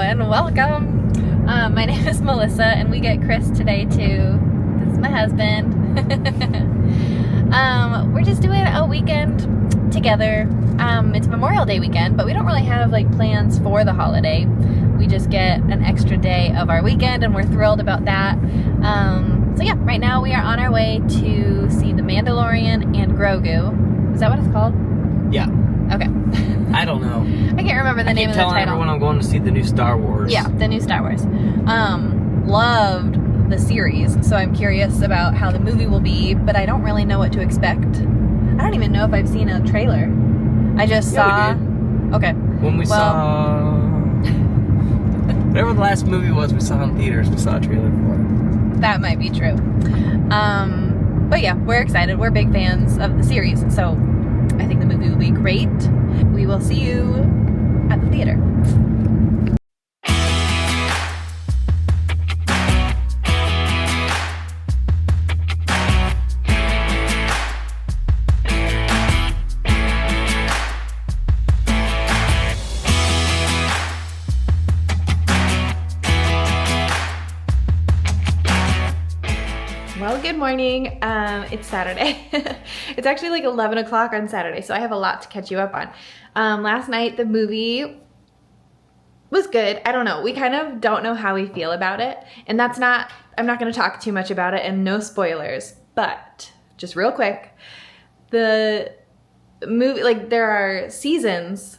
and welcome. My name is Melissa, and we get Chris today too. This is my husband. We're just doing a weekend together. It's Memorial Day weekend, but we don't really have like plans for the holiday. We just get an extra day of our weekend, and we're thrilled about that. So yeah, right now we are on our way to see the Mandalorian and Grogu. Is that what it's called? Yeah. Okay. I don't know. I can't remember the name of the title. I keep telling everyone I'm going to see the new Star Wars. Yeah, the new Star Wars. Loved the series, so I'm curious about how the movie will be, but I don't really know what to expect. I don't even know if I've seen a trailer. I just saw... We did. Okay. When we saw... whatever the last movie was we saw in theaters, we saw a trailer for it. That might be true. But yeah, we're excited. We're big fans of the series, so I think the movie will be great. We will see you at the theater. Well, good morning. It's Saturday. It's actually like 11 o'clock on Saturday, so I have a lot to catch you up on. Last night, the movie was good. I don't know. We kind of don't know how we feel about it, and I'm not going to talk too much about it, and no spoilers, but just real quick, the movie, like there are seasons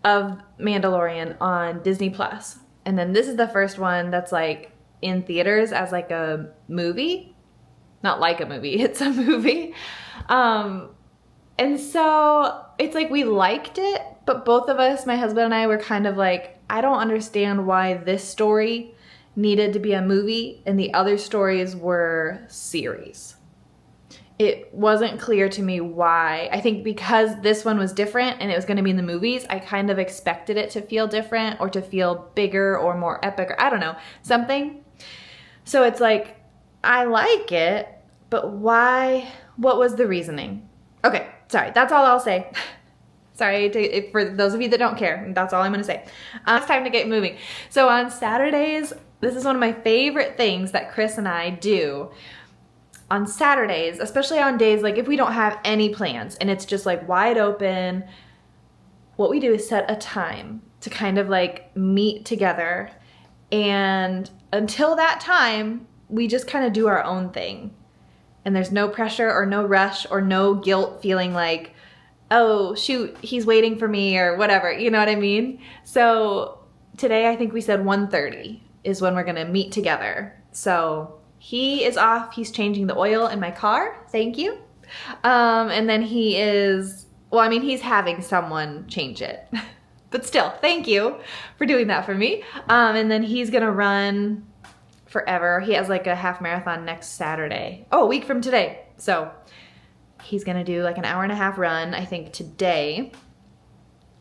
of Mandalorian on Disney Plus, and then this is the first one that's like in theaters as like a movie. Not like a movie, it's a movie. And so it's like we liked it, but both of us, my husband and I, were kind of like, I don't understand why this story needed to be a movie and the other stories were series. It wasn't clear to me why. I think because this one was different and it was going to be in the movies, I kind of expected it to feel different or to feel bigger or more epic, or I don't know, something. So it's like, I like it, but why? What was the reasoning? Okay, sorry, that's all I'll say. Sorry for those of you that don't care, that's all I'm gonna say. It's time to get moving. So on Saturdays, this is one of my favorite things that Chris and I do. On Saturdays, especially on days like if we don't have any plans and it's just like wide open, what we do is set a time to kind of like meet together, and until that time, we just kind of do our own thing. And there's no pressure or no rush or no guilt feeling like, oh, shoot, he's waiting for me or whatever. You know what I mean? So today I think we said 1:30 is when we're going to meet together. So he is off. He's changing the oil in my car. Thank you. And then he is, well, I mean, he's having someone change it. But still, thank you for doing that for me. And then he's going to run forever. He has like a half marathon next Saturday. Oh, a week from today. So he's gonna do like an hour-and-a-half run, I think, today.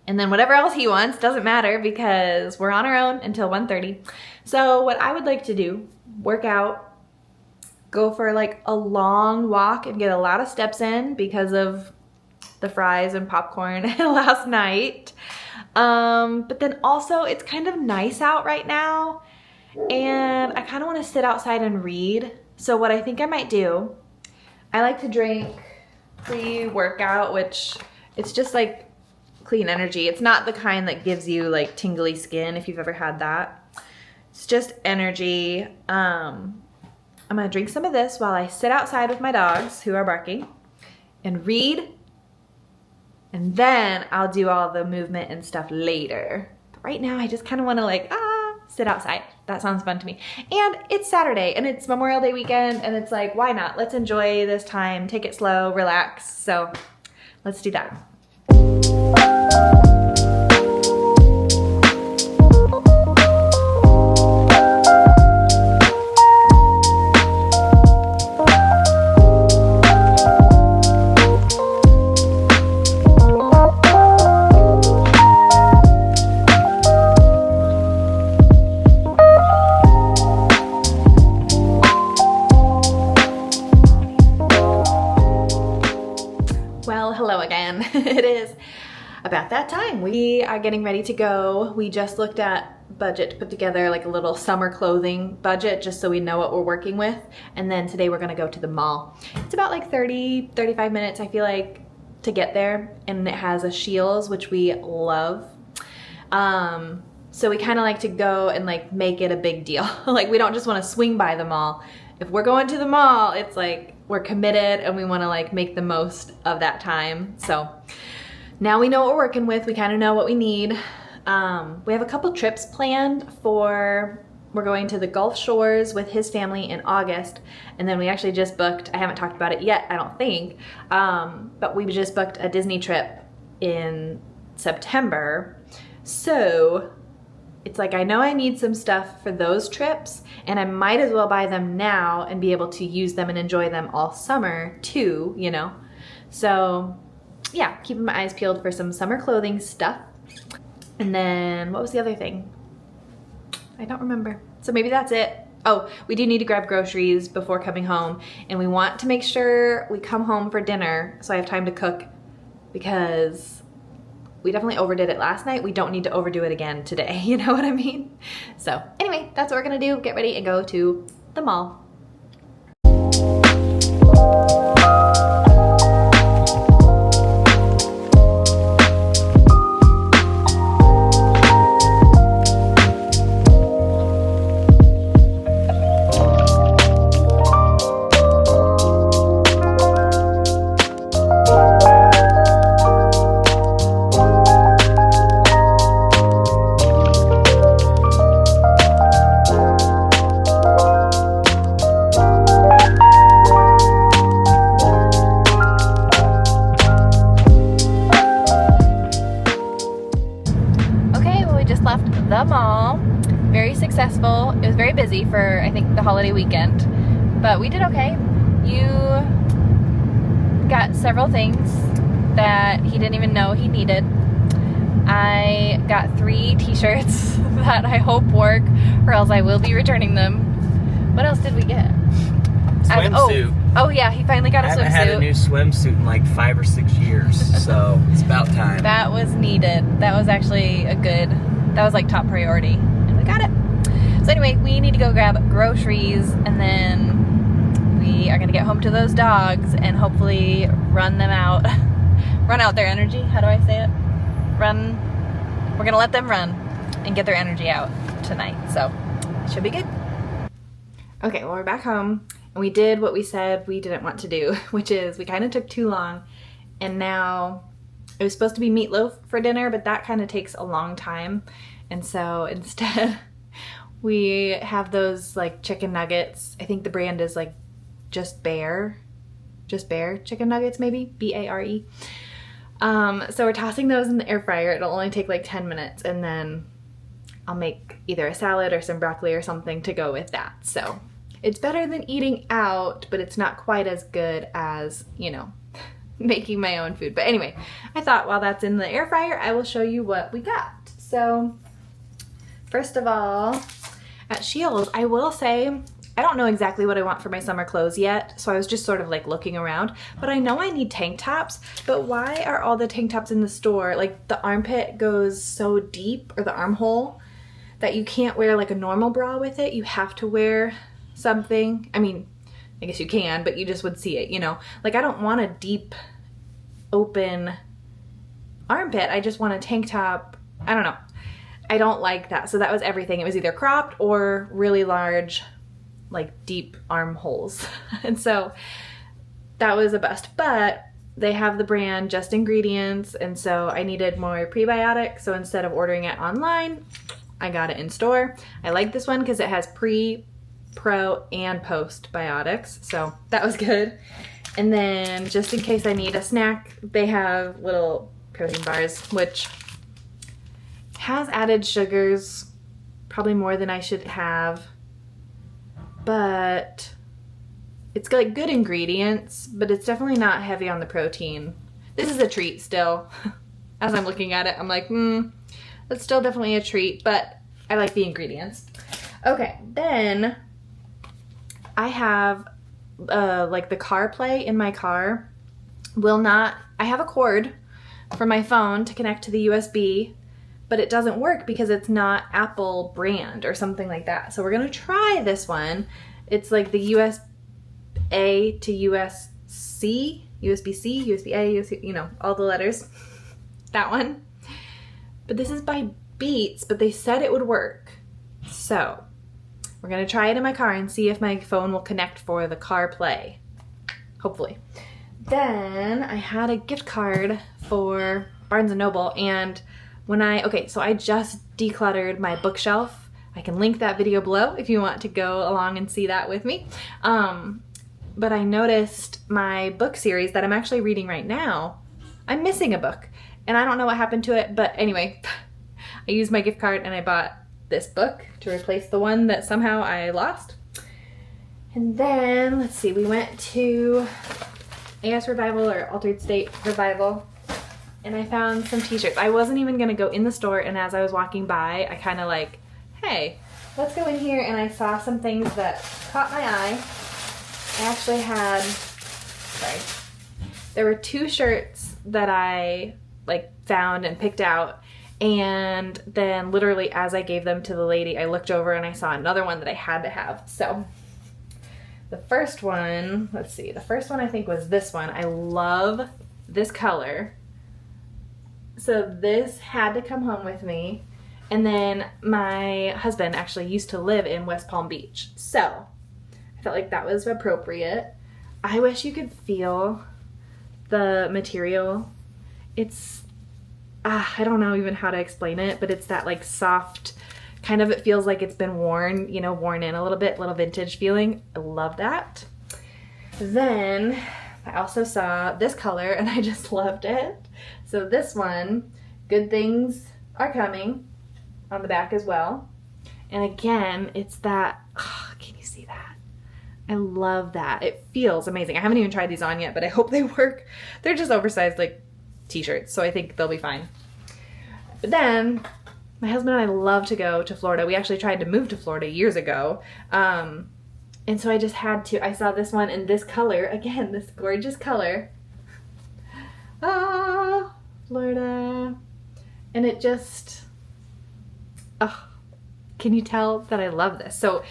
And then whatever else he wants, doesn't matter because we're on our own until 1:30. So what I would like to do, work out, go for like a long walk and get a lot of steps in because of the fries and popcorn last night. But then also it's kind of nice out right now, and I kind of want to sit outside and read. So what I think I might do, I like to drink pre-workout, which it's just like clean energy. It's not the kind that gives you like tingly skin if you've ever had that. It's just energy. I'm gonna drink some of this while I sit outside with my dogs who are barking and read. And then I'll do all the movement and stuff later. But right now I just kind of want to like, sit outside. That sounds fun to me. And it's Saturday and it's Memorial Day weekend, and it's like, why not? Let's enjoy this time, take it slow, relax. So let's do that. about that time. We are getting ready to go. We just looked at budget to put together like a little summer clothing budget just so we know what we're working with. And then today we're gonna go to the mall. It's about like 35 minutes, I feel like, to get there. And it has a Scheels, which we love. So we kind of like to go and like make it a big deal. Like we don't just want to swing by the mall. If we're going to the mall, it's like we're committed and we want to like make the most of that time. So now we know what we're working with. We kind of know what we need. We have a couple trips planned for, we're going to the Gulf Shores with his family in August. And then we actually just booked, I haven't talked about it yet, I don't think, but we just booked a Disney trip in September. So it's like, I know I need some stuff for those trips and I might as well buy them now and be able to use them and enjoy them all summer too, you know? So yeah, keeping my eyes peeled for some summer clothing stuff. And then what was the other thing? I don't remember. So maybe that's it. Oh, we do need to grab groceries before coming home and we want to make sure we come home for dinner so I have time to cook because we definitely overdid it last night. We don't need to overdo it again today. You know what I mean? So anyway, that's what we're gonna do. Get ready and go to the mall. The mall, very successful. It was very busy for, I think, the holiday weekend, but we did okay. You got several things that he didn't even know he needed. I got 3 t-shirts that I hope work, or else I will be returning them. What else did we get? Swimsuit. Oh yeah, he finally got a swimsuit. I haven't had a new swimsuit in like 5 or 6 years, so it's about time. That was needed. That was actually that was like top priority, and we got it. So anyway, we need to go grab groceries, and then we are gonna get home to those dogs and hopefully run out their energy. How do I say it? We're gonna let them run and get their energy out tonight, so it should be good. Okay, well, we're back home, and we did what we said we didn't want to do, which is we kind of took too long, and now it was supposed to be meatloaf for dinner, but that kind of takes a long time. And so instead we have those like chicken nuggets. I think the brand is like Just Bare chicken nuggets, maybe, B-A-R-E. So we're tossing those in the air fryer. It'll only take like 10 minutes and then I'll make either a salad or some broccoli or something to go with that. So it's better than eating out, but it's not quite as good as, you know, making my own food. But anyway, I thought while that's in the air fryer, I will show you what we got. So first of all, at Scheels, I will say, I don't know exactly what I want for my summer clothes yet, so I was just sort of like looking around, but I know I need tank tops, but why are all the tank tops in the store, like the armpit goes so deep, or the armhole, that you can't wear like a normal bra with it? You have to wear something. I mean, I guess you can, but you just would see it, you know? Like, I don't want a deep, open armpit. I just want a tank top. I don't know. I don't like that. So that was everything. It was either cropped or really large, like deep armholes. And so that was a bust. But they have the brand Just Ingredients, and so I needed more prebiotics. So instead of ordering it online, I got it in store. I like this one because it has pre, pro, and postbiotics, so that was good. And then just in case I need a snack, they have little protein bars, which has added sugars, probably more than I should have, but it's like good ingredients, but it's definitely not heavy on the protein. This is a treat still. As I'm looking at it, I'm like, that's still definitely a treat, but I like the ingredients. Okay, then I have like the CarPlay in my car I have a cord, for my phone to connect to the USB, but it doesn't work because it's not Apple brand or something like that. So we're gonna try this one. It's like the USB-A to USB-C, USB-C, USB-A, USB, you know, all the letters. That one. But this is by Beats, but they said it would work. So we're gonna try it in my car and see if my phone will connect for the CarPlay. Hopefully. Then I had a gift card for Barnes & Noble, and so I just decluttered my bookshelf. I can link that video below if you want to go along and see that with me. But I noticed my book series that I'm actually reading right now, I'm missing a book, and I don't know what happened to it, but anyway, I used my gift card and I bought this book to replace the one that somehow I lost. And then, let's see, we went to AS Revival or Altered State Revival, and I found some t-shirts. I wasn't even gonna go in the store, and as I was walking by, I kind of like, hey, let's go in here, and I saw some things that caught my eye. I actually had, there were 2 shirts that I like found and picked out, and then literally as I gave them to the lady, I looked over and I saw another one that I had to have. So the first one, let's see, the first one I think was this one. I love this color. So this had to come home with me. And then my husband actually used to live in West Palm Beach. So I felt like that was appropriate. I wish you could feel the material. It's, I don't know even how to explain it, but it's that like soft, kind of, it feels like it's been worn, you know, worn in a little bit, little vintage feeling. I love that. Then I also saw this color and I just loved it. So this one, Good Things Are Coming, on the back as well. And again, it's that, can you see that? I love that. It feels amazing. I haven't even tried these on yet, but I hope they work. They're just oversized like t-shirts, so I think they'll be fine. But then my husband and I love to go to Florida. We actually tried to move to Florida years ago. And so I just had to, I saw this one in this color, again, this gorgeous color. Ah, Florida. And it just, can you tell that I love this? So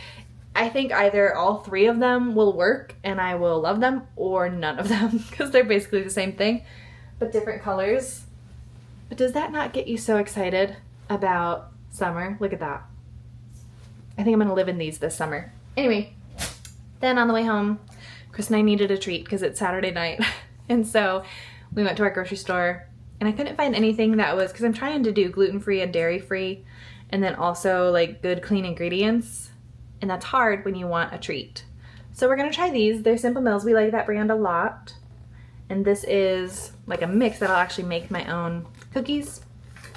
I think either all 3 of them will work and I will love them, or none of them, because they're basically the same thing, but different colors. But does that not get you so excited about summer? Look at that. I think I'm gonna live in these this summer. Anyway, then on the way home, Chris and I needed a treat because it's Saturday night. And so we went to our grocery store, and I couldn't find anything that was, because I'm trying to do gluten-free and dairy-free, and then also like good clean ingredients. And that's hard when you want a treat. So we're gonna try these. They're Simple Mills. We like that brand a lot. And this is like a mix that I'll actually make my own cookies.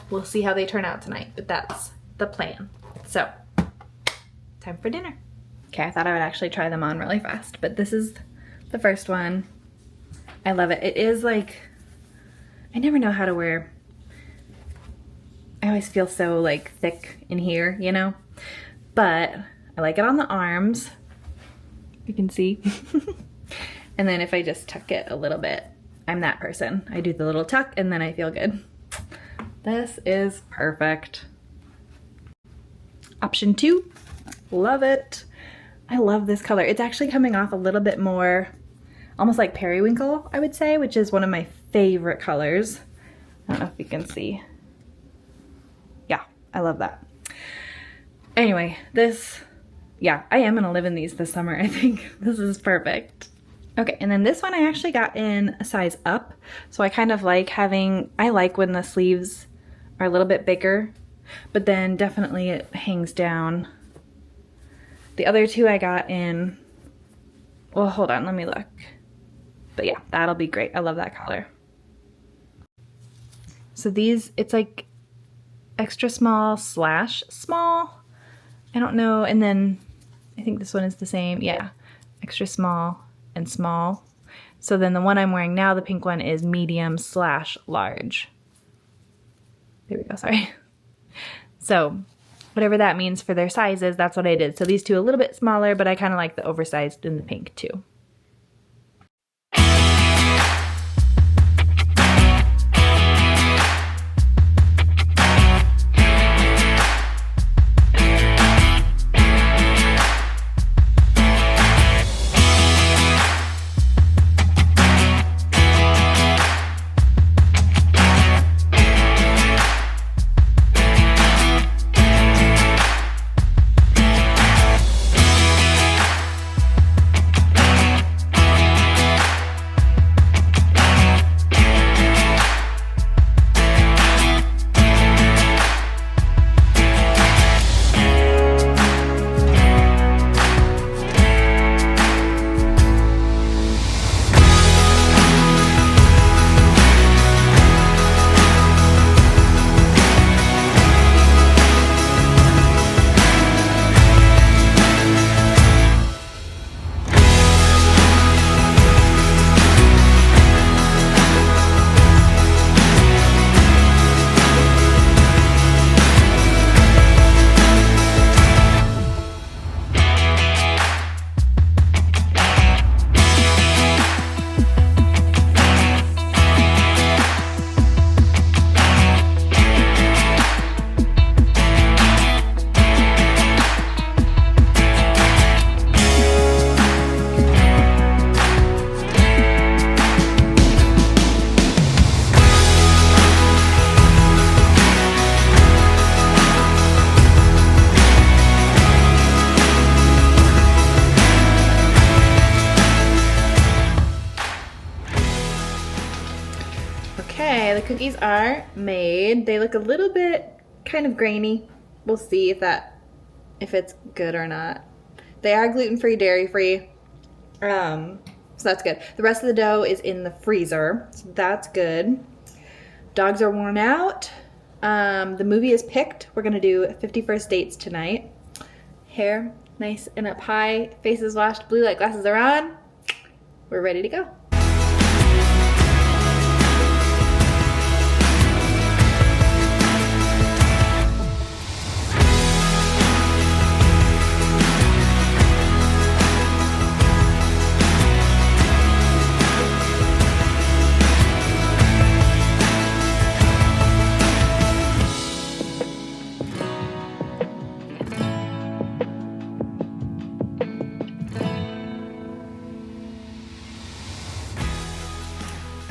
We'll see how they turn out tonight, but that's the plan. So, time for dinner. Okay, I thought I would actually try them on really fast, but this is the first one. I love it. It is like, I never know how to wear, I always feel so like thick in here, you know? But I like it on the arms, you can see. And then if I just tuck it a little bit, I'm that person. I do the little tuck and then I feel good. This is perfect. Option 2, love it. I love this color. It's actually coming off a little bit more, almost like periwinkle, I would say, which is one of my favorite colors. I don't know if you can see. Yeah, I love that. Anyway, this, yeah, I am gonna live in these this summer, I think. This is perfect. Okay, and then this one I actually got in a size up. So I kind of like having, I like when the sleeves are a little bit bigger, but then definitely it hangs down. The other 2 I got in, well, hold on, let me look. But yeah, that'll be great. I love that color. So these, it's like extra small slash small. I don't know. And then I think this one is the same. Yeah, extra small and small. So then the one I'm wearing now, the pink one, is medium slash large. There we go, sorry. So whatever that means for their sizes, that's what I did. So these 2 a little bit smaller, but I kind of like the oversized in the pink too. cookies are made. They look a little bit kind of grainy. We'll see if it's good or not. They are gluten-free, dairy-free. So that's good. The rest of the dough is in the freezer, so that's good. Dogs are worn out. The movie is picked. We're gonna do 50 First Dates tonight. Hair nice and up high, faces washed, blue light glasses are on. We're ready to go.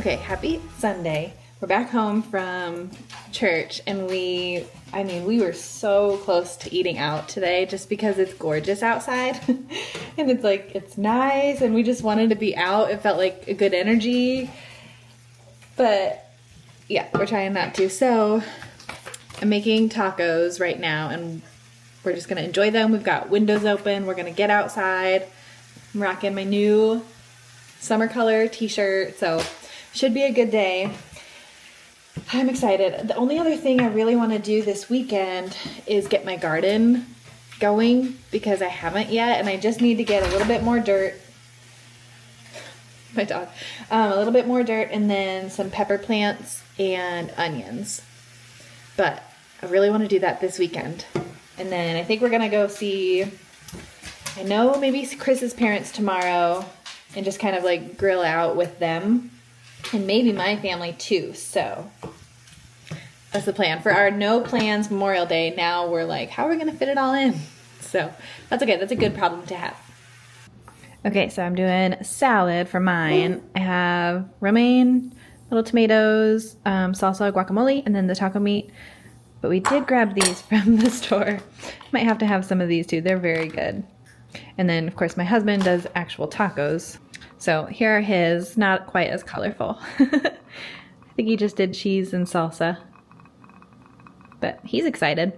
Okay, happy Sunday. We're back home from church and we were so close to eating out today just because it's gorgeous outside and it's nice and we just wanted to be out. It felt like a good energy, but yeah, we're trying not to. So I'm making tacos right now and we're just gonna enjoy them. We've got windows open. We're gonna get outside. I'm rocking my new summer color t-shirt, so should be a good day. I'm excited. The only other thing I really want to do this weekend is get my garden going because I haven't yet and I just need to get a little bit more dirt. My dog. A little bit more dirt and then some pepper plants and onions. But I really want to do that this weekend. And then I think we're going to go see, I know maybe Chris's parents tomorrow and just kind of like grill out with them. And maybe my family too, so that's the plan. For our no plans Memorial Day, now we're like, how are we gonna fit it all in? So that's okay, that's a good problem to have. Okay, so I'm doing salad for mine. I have romaine, little tomatoes, salsa, guacamole, and then the taco meat. But we did grab these from the store. Might have to have some of these too, they're very good. And then of course my husband does actual tacos. So here are his, not quite as colorful. I think he just did cheese and salsa, but he's excited.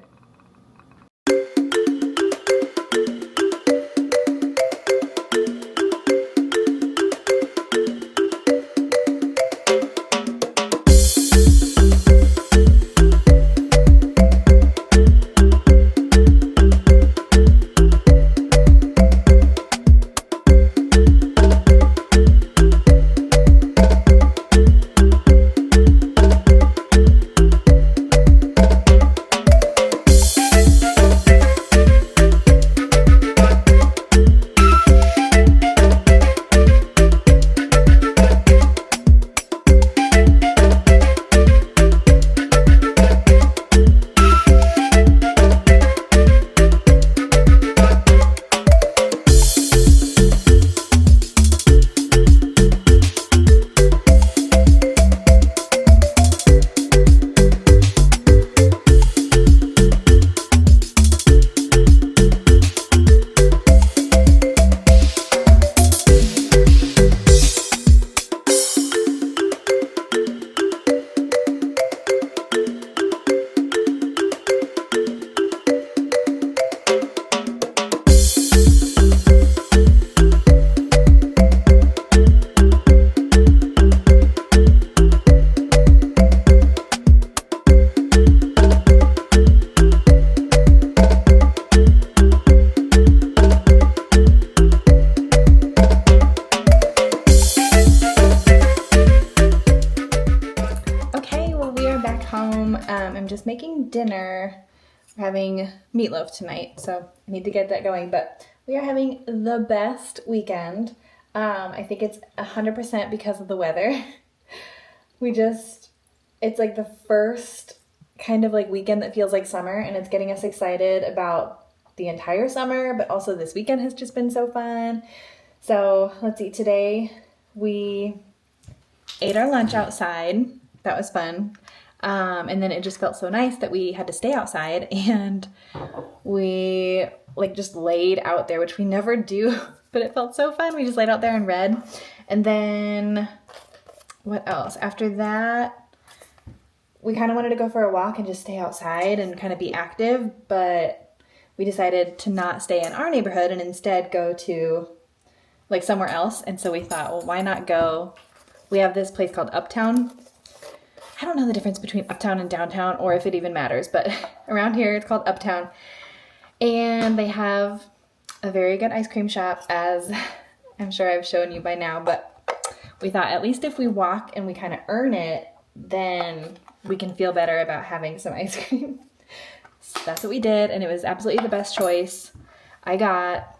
I'm just making dinner. We're having meatloaf tonight, so I need to get that going, but we are having the best weekend. I think it's 100% because of the weather. It's like the first kind of like weekend that feels like summer, and it's getting us excited about the entire summer, but also this weekend has just been so fun. So let's see, today we ate our lunch outside. That was fun. And then it just felt so nice that we had to stay outside, and we like just laid out there, which we never do, but it felt so fun. We just laid out there and read. And then what else? After that, we kind of wanted to go for a walk and just stay outside and kind of be active, but we decided to not stay in our neighborhood and instead go to like somewhere else. And so we thought, well, why not go? We have this place called Uptown. I don't know the difference between Uptown and Downtown or if it even matters, but around here it's called Uptown. And they have a very good ice cream shop, as I'm sure I've shown you by now, but we thought at least if we walk and we kind of earn it, then we can feel better about having some ice cream. So that's what we did, and it was absolutely the best choice. I got,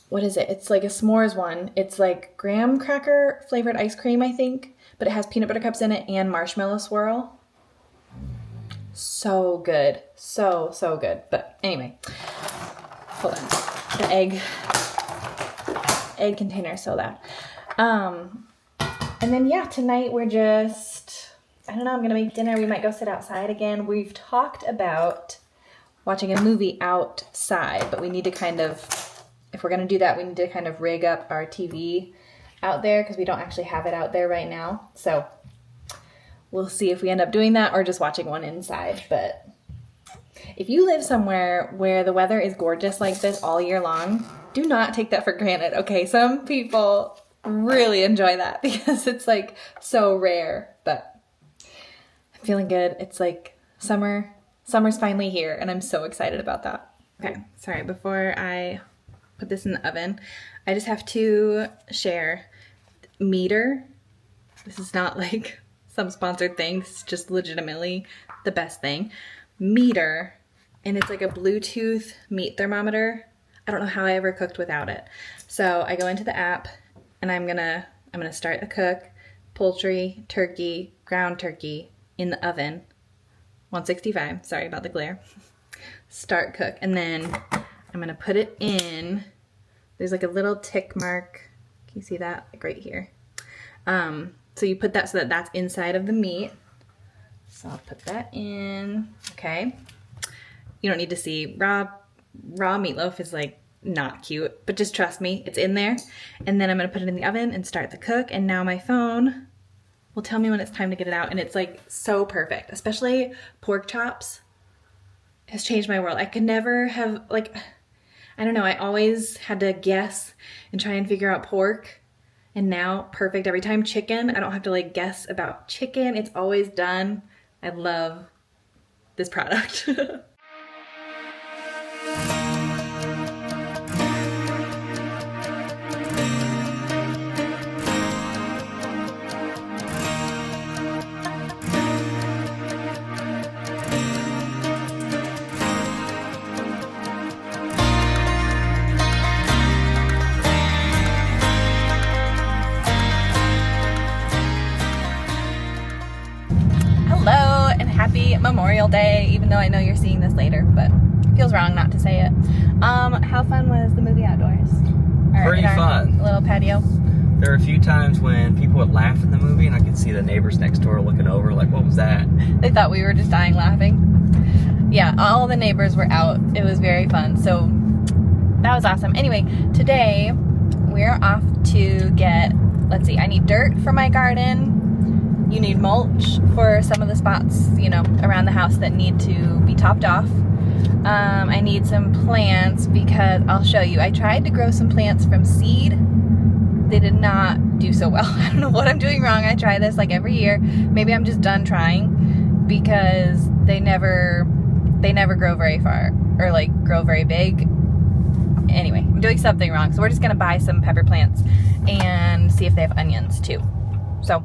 what is it? It's like a s'mores one. It's like graham cracker flavored ice cream, I think, but it has peanut butter cups in it and marshmallow swirl. So good. So good. But anyway, hold on. The egg container is so loud. And then yeah, tonight we're just, I don't know, I'm gonna make dinner. We might go sit outside again. We've talked about watching a movie outside, but we need to kind of, if we're gonna do that, we need to kind of rig up our TV out there because we don't actually have it out there right now. So we'll see if we end up doing that or just watching one inside. But if you live somewhere where the weather is gorgeous like this all year long, do not take that for granted, okay? Some people really enjoy that because it's like so rare, but I'm feeling good. It's like summer's finally here and I'm so excited about that. Okay, sorry, before I put this in the oven, I just have to share Meter. This is not like some sponsored thing. This is just legitimately the best thing. Meter, and it's like a Bluetooth meat thermometer. I don't know how I ever cooked without it. So I go into the app and I'm gonna start the cook, poultry, turkey, ground turkey in the oven, 165, sorry about the glare. Start cook, and then I'm gonna put it in, there's like a little tick mark, can you see that? Like right here. So you put that so that that's inside of the meat. So I'll put that in, okay. You don't need to see, raw meatloaf is like not cute, but just trust me, it's in there. And then I'm gonna put it in the oven and start the cook, and now my phone will tell me when it's time to get it out, and it's like so perfect. Especially pork chops has changed my world. I could never have, like, I don't know, I always had to guess and try and figure out pork, and now perfect every time. Chicken, I don't have to like guess about chicken, it's always done. I love this product. Hello and happy Memorial Day, even though I know you're seeing this later, but it feels wrong not to say it. How fun was the movie outdoors? Pretty fun. Little patio. There were a few times when people would laugh in the movie and I could see the neighbors next door looking over like, what was that? They thought we were just dying laughing. Yeah, all the neighbors were out. It was very fun. So that was awesome. Anyway, today we're off to get, let's see, I need dirt for my garden. You need mulch for some of the spots, you know, around the house that need to be topped off. I need some plants because I'll show you. I tried to grow some plants from seed. They did not do so well. I don't know what I'm doing wrong. I try this like every year. Maybe I'm just done trying because they never grow very far or like grow very big. Anyway, I'm doing something wrong. So we're just gonna buy some pepper plants and see if they have onions too. So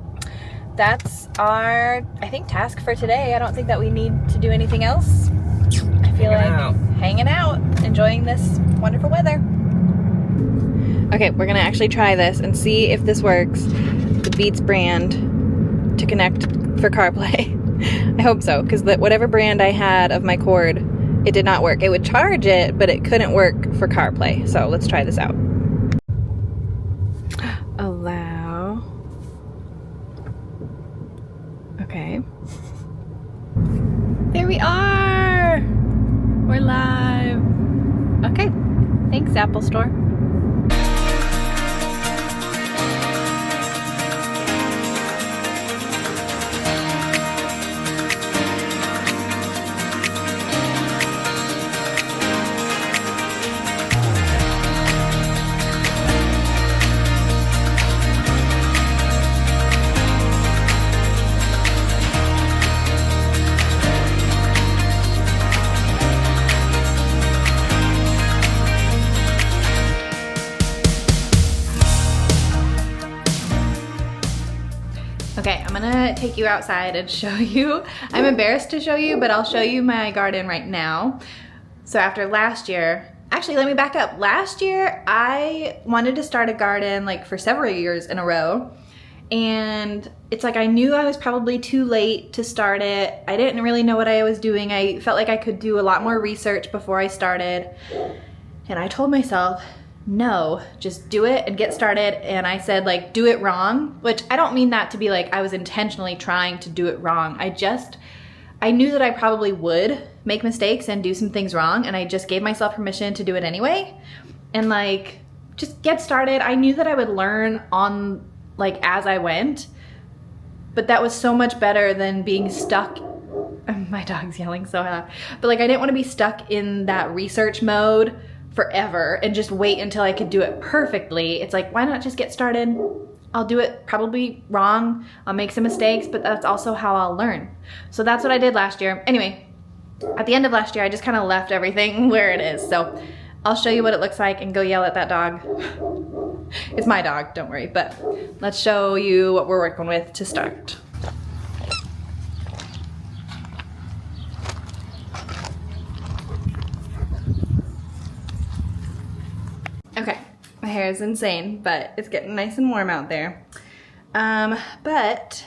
that's our, I think, task for today. I don't think that we need to do anything else. I feel like hanging out, enjoying this wonderful weather. Okay, we're gonna actually try this and see if this works. The Beats brand to connect for CarPlay. I hope so, because whatever brand I had of my cord, it did not work. It would charge it, but it couldn't work for CarPlay. So let's try this out. Allow. Okay. There we are! We're live. Okay. Thanks, Apple Store. take you outside and show you. I'm embarrassed to show you, but I'll show you my garden right now. So after last year, actually let me back up. Last year I wanted to start a garden like for several years in a row. And it's like I knew I was probably too late to start it. I didn't really know what I was doing. I felt like I could do a lot more research before I started. And I told myself, no, just do it and get started. And I said like, do it wrong, which I don't mean that to be like I was intentionally trying to do it wrong. I knew that I probably would make mistakes and do some things wrong. And I just gave myself permission to do it anyway. And like, just get started. I knew that I would learn on like as I went, but that was so much better than being stuck. My dog's yelling so loud. But like I didn't want to be stuck in that research mode forever and just wait until I could do it perfectly. It's like, why not just get started? I'll do it probably wrong. I'll make some mistakes, but that's also how I'll learn. So that's what I did last year. Anyway, at the end of last year, I just kind of left everything where it is. So I'll show you what it looks like and go yell at that dog. It's my dog, don't worry, but let's show you what we're working with to start. Okay, my hair is insane, but it's getting nice and warm out there. But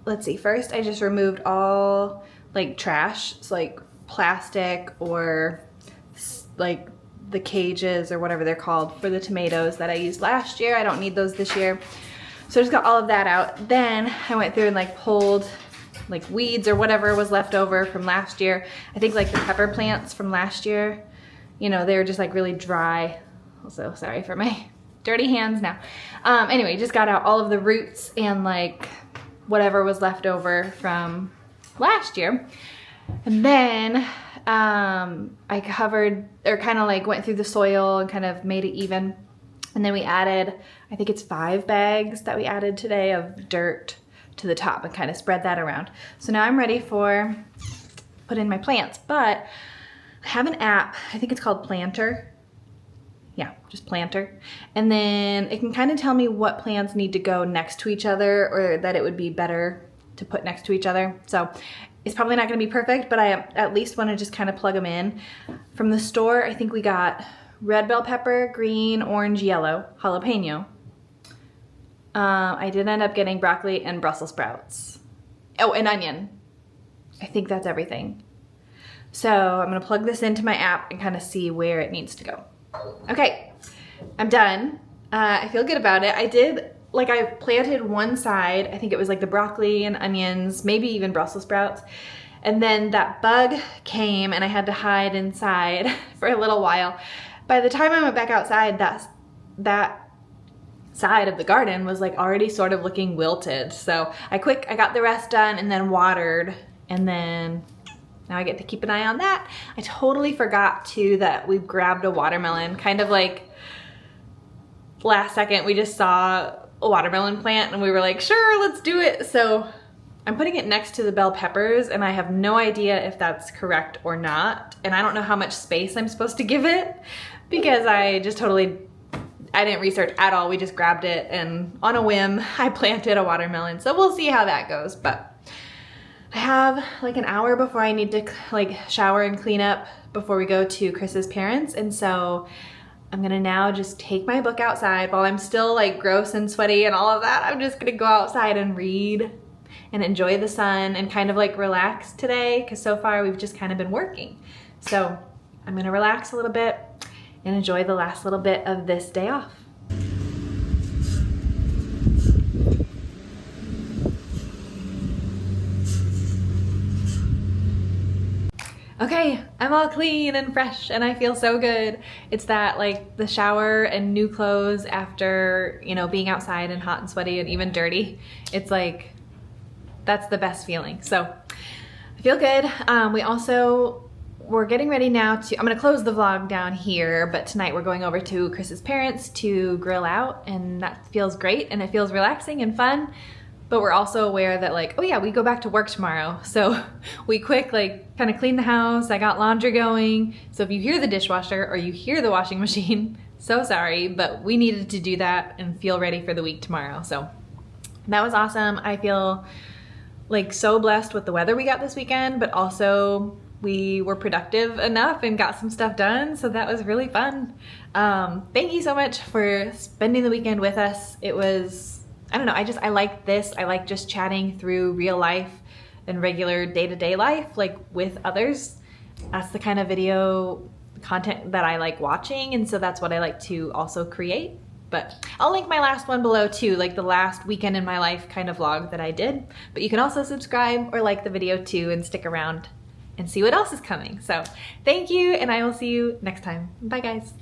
let's see, first I just removed all like trash, so like plastic or like the cages or whatever they're called for the tomatoes that I used last year. I don't need those this year. So I just got all of that out. Then I went through and like pulled like weeds or whatever was left over from last year. I think like the pepper plants from last year, you know, they were just like really dry. Also, sorry for my dirty hands now. Anyway, just got out all of the roots and like whatever was left over from last year. And then I covered, or kind of like went through the soil and kind of made it even. And then we added, I think it's 5 bags that we added today of dirt to the top and kind of spread that around. So now I'm ready for put in my plants, but I have an app, I think it's called Planter. Yeah, just Planter. And then it can kind of tell me what plants need to go next to each other or that it would be better to put next to each other. So it's probably not gonna be perfect, but I at least wanna just kind of plug them in. From the store, I think we got red bell pepper, green, orange, yellow, jalapeno. I did end up getting broccoli and Brussels sprouts. Oh, and onion. I think that's everything. So I'm gonna plug this into my app and kind of see where it needs to go. Okay, I'm done. I feel good about it. I planted one side, I think it was like the broccoli and onions, maybe even Brussels sprouts. And then that bug came and I had to hide inside for a little while. By the time I went back outside, that side of the garden was like already sort of looking wilted. So I got the rest done and then watered, and then now I get to keep an eye on that. I totally forgot too that we grabbed a watermelon, kind of like last second we just saw a watermelon plant and we were like, sure, let's do it. So I'm putting it next to the bell peppers and I have no idea if that's correct or not. And I don't know how much space I'm supposed to give it because I didn't research at all. We just grabbed it and on a whim, I planted a watermelon. So we'll see how that goes. But I have like an hour before I need to like shower and clean up before we go to Chris's parents. And so I'm gonna now just take my book outside while I'm still like gross and sweaty and all of that. I'm just gonna go outside and read and enjoy the sun and kind of like relax today because so far we've just kind of been working. So I'm gonna relax a little bit and enjoy the last little bit of this day off. Okay, I'm all clean and fresh and I feel so good. It's that like the shower and new clothes after, you know, being outside and hot and sweaty and even dirty. It's like, that's the best feeling. So I feel good. We're getting ready now I'm gonna close the vlog down here, but tonight we're going over to Chris's parents to grill out and that feels great and it feels relaxing and fun. But we're also aware that like, oh yeah, we go back to work tomorrow. So we quick like kind of clean the house. I got laundry going. So if you hear the dishwasher or you hear the washing machine, so sorry, but we needed to do that and feel ready for the week tomorrow. So that was awesome. I feel like so blessed with the weather we got this weekend, but also we were productive enough and got some stuff done, so that was really fun. Thank you so much for spending the weekend with us. It was, I don't know, I like this. I like just chatting through real life and regular day-to-day life, like with others. That's the kind of video content that I like watching, and so that's what I like to also create. But I'll link my last one below too, like the last weekend in my life kind of vlog that I did. But you can also subscribe or like the video too and stick around and see what else is coming. So thank you, and I will see you next time. Bye guys.